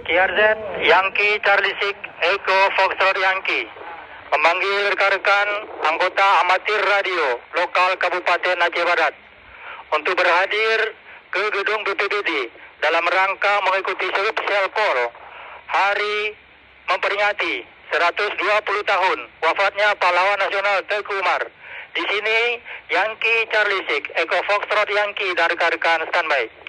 KRZ Yankee Charlie Sik Echo Foxtrot Yankee memanggil rekan-rekan anggota amatir radio lokal Kabupaten Aceh Barat untuk berhadir ke gedung BPBD dalam rangka mengikuti special call hari memperingati 120 tahun wafatnya pahlawan nasional Teuku Umar. Di sini Yankee Charlie Sik Echo Foxtrot Yankee dan rekan-rekan standby.